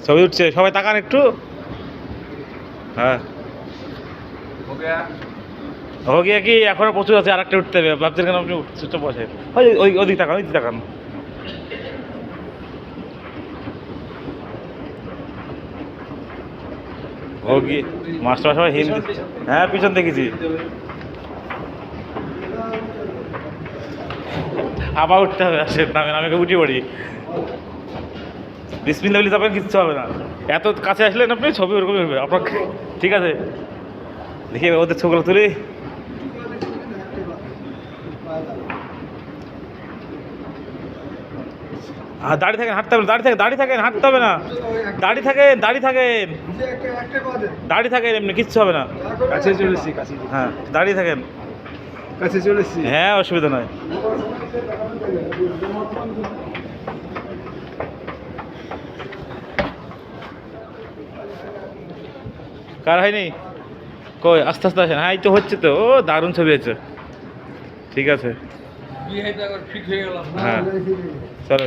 ছবি উঠছে, সবাই তাকান একটু। হ্যাঁ हो गया কি এখনো প্রচুর আছে, আরেকটা উঠতে হবে। ভাবছেন কেন আপনি চুপচাপ বসে? ওই ওই ওদিক তাকান, ওই দিক তাকান। हो गया মাস্টার সবাই হিন্দি। হ্যাঁ পিছন দেখেছি। আবার উঠতে হবে, আসেন নামেন, আমি উঠে পড়ি। বিসমিল্লাহ বলে যাবেন, কিচ্ছু হবে না। এত কাছে আসলেন আপনি, ছবি ওরকমই হবে আপনার। ঠিক আছে, দেখি ওদের ছবিগুলো তুলি। আর দাঁড়িয়ে থাকেন, হাঁটতে হবে, দাঁড়িয়ে থাকেন, দাঁড়িয়ে থাকেন, হাঁটতে হবে না। দাঁড়িয়ে থাকেন, দাঁড়িয়ে থাকেন, দাঁড়িয়ে থাকেন, এমনি কিচ্ছু হবে না। কাছে চলেছি, কাছে। হ্যাঁ দাঁড়িয়ে থাকেন। কাছে চলেছি। হ্যাঁ অসুবিধা নয়। কার হয়নি? কই আস্তে আস্তে আসেন। হ্যাঁ এই তো হচ্ছে তো। ও দারুণ ছবি হয়েছে। ঠিক আছে, হ্যাঁ চলো।